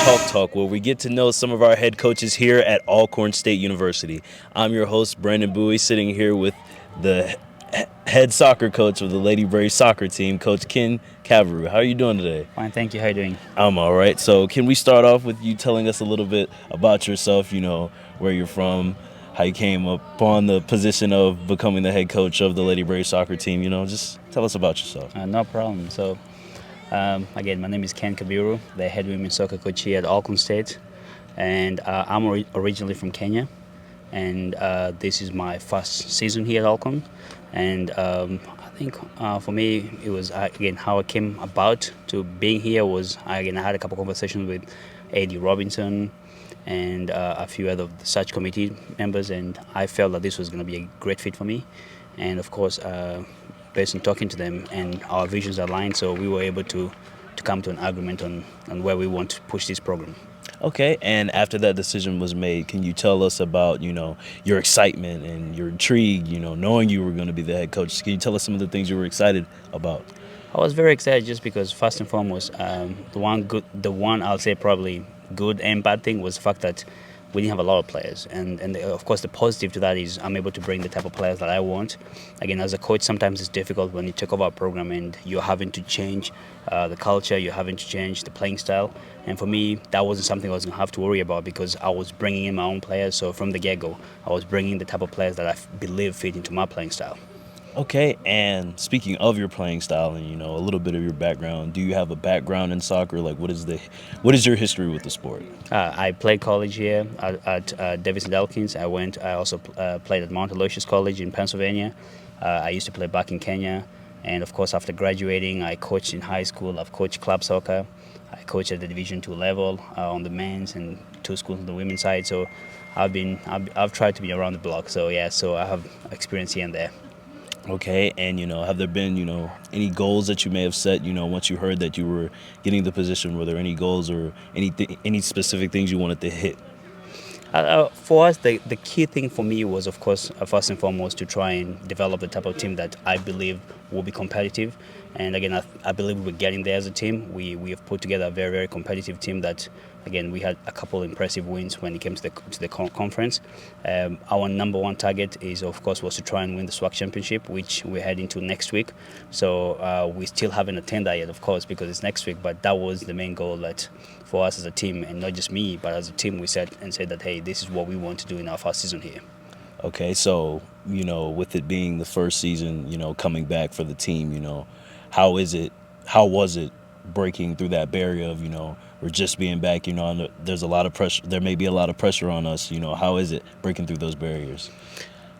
Chalk Talk, where we get to know some of our head coaches here at Alcorn State University. I'm your host, Brandon Buie, sitting here with the head soccer coach of the Lady Braves soccer team, Coach Ken Cavaroo. How are you doing today? Fine, thank you. How are you doing? I'm all right. So, can we start off with you telling us a little bit about yourself? Where you're from, how you came upon the position of becoming the head coach of the Lady Braves soccer team. Just tell us about yourself. No problem. Again, my name is Ken Kabiru, the head women's soccer coach here at Alcorn State, and I'm originally from Kenya, and this is my first season here at Alcorn, and I think for me it was again how I came about to being here was I had a couple conversations with A.D. Robinson and a few other search committee members, and I felt that this was going to be a great fit for me, and of course. Based on talking to them and our visions aligned, so we were able to come to an agreement on where we want to push this program. Okay, and after that decision was made, can you tell us about, your excitement and your intrigue, knowing you were going to be the head coach? Can you tell us some of the things you were excited about? I was very excited just because first and foremost, the one I'll say probably good and bad thing was the fact that we didn't have a lot of players, and of course the positive to that is I'm able to bring the type of players that I want. Again, as a coach, sometimes it's difficult when you take over a program and you're having to change the culture, you're having to change the playing style. And for me, that wasn't something I was going to have to worry about because I was bringing in my own players. So from the get-go, I was bringing the type of players that I believe fit into my playing style. Okay, and speaking of your playing style and a little bit of your background, do you have a background in soccer? Like, what is your history with the sport? I played college here at Davis and Elkins. I also played at Mount Aloysius College in Pennsylvania. I used to play back in Kenya, and of course after graduating, I coached in high school. I've coached club soccer. I coached at the Division II level on the men's and two schools on the women's side. So I've tried to be around the block. So I have experience here and there. Okay, and have there been any goals that you may have set once you heard that you were getting the position? Were there any goals or any specific things you wanted to hit? For us, the key thing for me was, of course, first and foremost, to try and develop the type of team that I believe will be competitive. And again, I believe we're getting there as a team. We have put together a very, very competitive team that, again, we had a couple impressive wins when it came to the conference. Our number one target is, of course, was to try and win the SWAC championship, which we're heading to next week. So we still haven't attained that yet, of course, because it's next week. But that was the main goal that for us as a team, and not just me, but as a team, we said that, hey, this is what we want to do in our first season here. Okay, so with it being the first season, coming back for the team, how was it breaking through that barrier of we're just being back, and there's a lot of pressure. There may be a lot of pressure on us. How is it breaking through those barriers?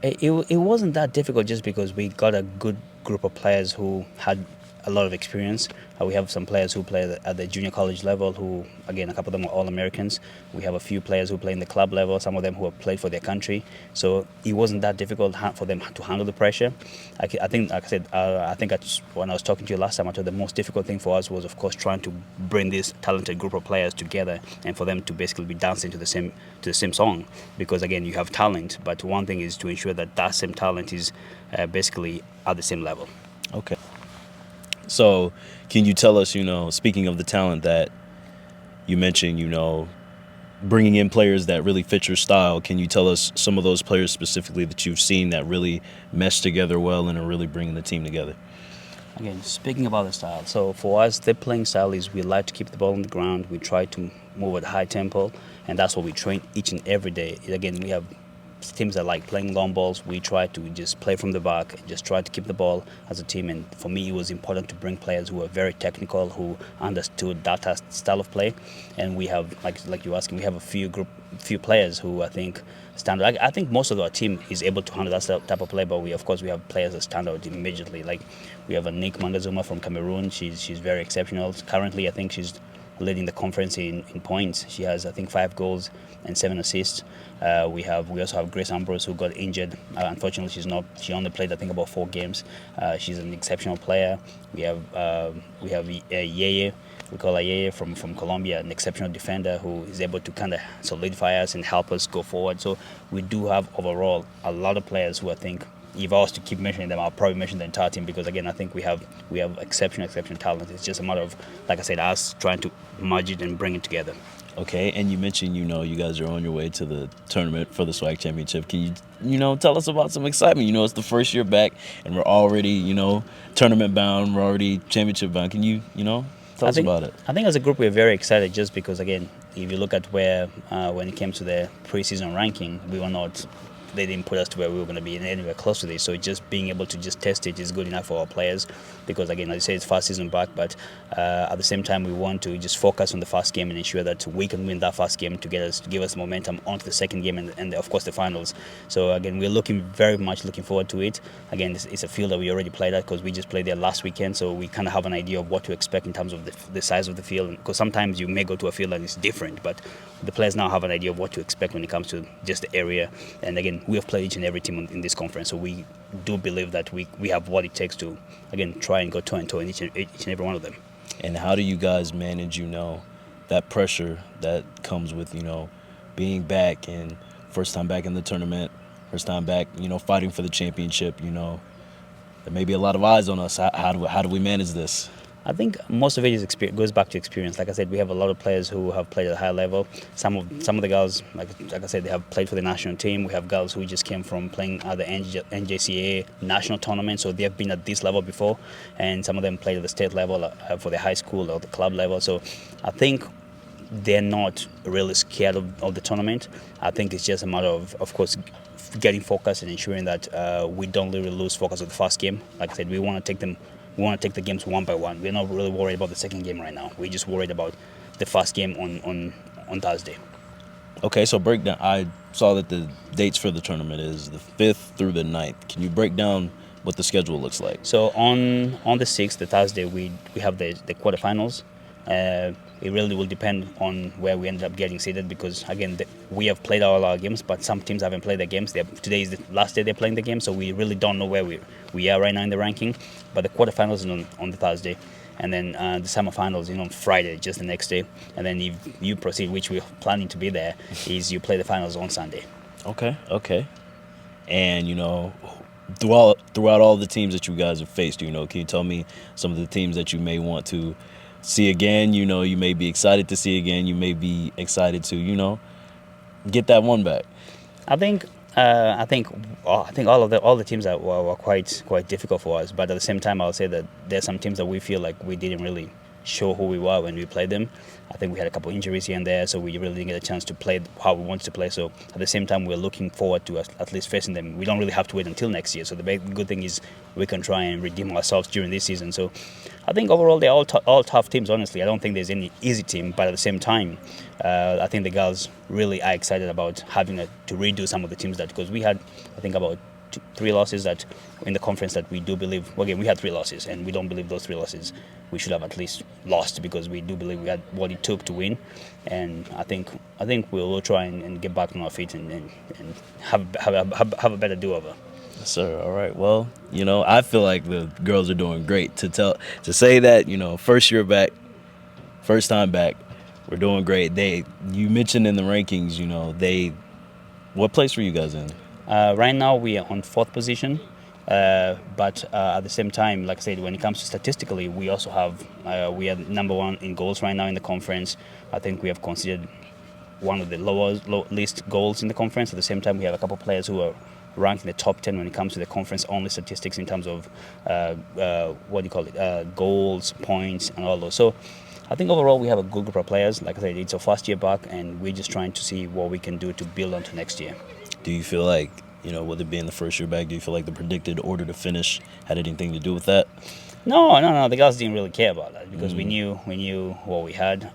It wasn't that difficult just because we got a good group of players who had a lot of experience. We have some players who play at the junior college level who, again, a couple of them are All-Americans. We have a few players who play in the club level, some of them who have played for their country. So it wasn't that difficult for them to handle the pressure. I think, like I said, when I was talking to you last time, I thought the most difficult thing for us was, of course, trying to bring this talented group of players together and for them to basically be dancing to the same song. Because, again, you have talent, but one thing is to ensure that same talent is basically at the same level. Okay. So, can you tell us, speaking of the talent that you mentioned, bringing in players that really fit your style, can you tell us some of those players specifically that you've seen that really mesh together well and are really bringing the team together? Again, speaking about the style, so for us, the playing style is we like to keep the ball on the ground. We try to move at a high tempo, and that's what we train each and every day. Again, we have teams that like playing long balls. We try to just play from the back and just try to keep the ball as a team. And for me, it was important to bring players who are very technical, who understood that style of play. And we have, like you're asking, we have a few players who I think stand out. I think most of our team is able to handle that type of play, but we have players that stand out immediately. Like we have a Nick Mangazuma from Cameroon. She's very exceptional. Currently, I think she's leading the conference in points. She has, I think, 5 goals and 7 assists. We also have Grace Ambrose, who got injured. Unfortunately, she only played, I think, about 4 games. She's an exceptional player. We have Yeye. We call her Yeye from Colombia, an exceptional defender who is able to kind of solidify us and help us go forward. So we do have overall a lot of players who I think if I was to keep mentioning them, I'll probably mention the entire team because again, I think we have exceptional talent. It's just a matter of, like I said, us trying to merge it and bring it together. Okay, and you mentioned, you guys are on your way to the tournament for the SWAC championship. Can you tell us about some excitement? It's the first year back, and we're already, tournament bound. We're already championship bound. Can you tell I us think about it? I think as a group we're very excited just because again, if you look at where when it came to the preseason ranking, we were not. They didn't put us to where we were going to be anywhere close to this. So just being able to just test it is good enough for our players because again, as I say, it's first season back, but at the same time we want to just focus on the first game and ensure that we can win that first game to give us momentum onto the second game and of course the finals. So again, we're very much looking forward to it. Again, it's a field that we already played at because we just played there last weekend, so we kind of have an idea of what to expect in terms of the size of the field. Because sometimes you may go to a field and it's different, but the players now have an idea of what to expect when it comes to just the area. And again, we have played each and every team in this conference, so we do believe that we have what it takes to again try and go toe and toe in each and every one of them. And how do you guys manage, that pressure that comes with, being back and first time back in the tournament, first time back, fighting for the championship, there may be a lot of eyes on us. How do we manage this? I think most of it is goes back to experience. Like I said, we have a lot of players who have played at a high level. Some of the girls, like I said, they have played for the national team. We have girls who just came from playing at the NJCA national tournament, so they have been at this level before. And some of them played at the state level for the high school or the club level. So I think they're not really scared of the tournament. I think it's just a matter of course, getting focused and ensuring that we don't really lose focus of the first game. Like I said, we want to take them. We want to take the games one by one. We're not really worried about the second game right now. We're just worried about the first game on Thursday. Okay, so breakdown. I saw that the dates for the tournament is the 5th through the 9th. Can you break down what the schedule looks like? So on the 6th, the Thursday, we have the quarterfinals. It really will depend on where we ended up getting seated because, again, we have played all our games, but some teams haven't played their games. Today is the last day they're playing the game, so we really don't know where we are right now in the ranking. But the quarterfinals is on the Thursday, and then the semifinals on Friday, just the next day. And then if you proceed, which we're planning to be there, is you play the finals on Sunday. Okay. And, throughout all the teams that you guys have faced, can you tell me some of the teams that you may want to see again? You may be excited to see again. You may be excited to, get that one back. I think all the teams that were quite difficult for us. But at the same time, I'll say that there's some teams that we feel like we didn't really show who we were when we played them. I think we had a couple injuries here and there, so we really didn't get a chance to play how we wanted to play. So at the same time, we're looking forward to at least facing them. We don't really have to wait until next year. So the good thing is we can try and redeem ourselves during this season. So I think overall they're all tough teams. Honestly, I don't think there's any easy team. But at the same time, I think the girls really are excited about having to redo some of the teams because we had, I think, about 3 losses that in the conference that we do believe. Well, again, we had 3 losses, and we don't believe those 3 losses we should have at least lost because we do believe we had what it took to win. And I think we'll try and get back on our feet and have a better do-over. Yes, sir. All right. Well, I feel like the girls are doing great. To say that, first year back, first time back, we're doing great. You mentioned in the rankings, what place were you guys in? Right now we are on 4th position, but at the same time, like I said, when it comes to statistically, we also have we are number 1 in goals right now in the conference. I think we have considered one of the least goals in the conference. At the same time, we have a couple of players who are ranked in the top 10 when it comes to the conference only statistics in terms of goals, points, and all those. So I think overall we have a good group of players. Like I said, it's our first year back, and we're just trying to see what we can do to build onto next year. Do you feel like, with it being the first year back, do you feel like the predicted order to finish had anything to do with that? No. The guys didn't really care about that because we knew what we had.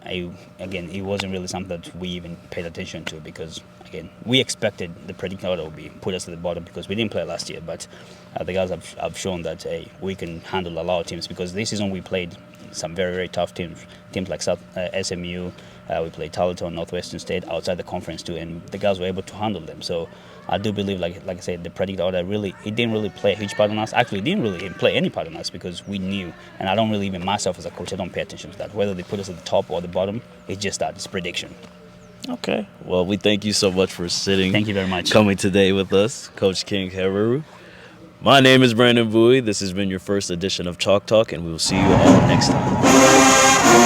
Again, it wasn't really something that we even paid attention to because, again, we expected the predicted order would be put us at the bottom because we didn't play last year. But the guys have shown that we can handle a lot of teams because this season we played some very, very tough teams like SMU. We played Tarleton, Northwestern State outside the conference too, and the guys were able to handle them. So I do believe, like I said, the predicted order it didn't really play a huge part on us. Actually, it didn't really play any part on us because we knew, and I don't really even myself as a coach, I don't pay attention to that. Whether they put us at the top or the bottom, it's just that it's prediction. Okay. Well, we thank you so much for Thank you very much. coming today with us, Coach King Heru. My name is Brandon Buie. This has been your first edition of Chalk Talk, and we will see you all next time.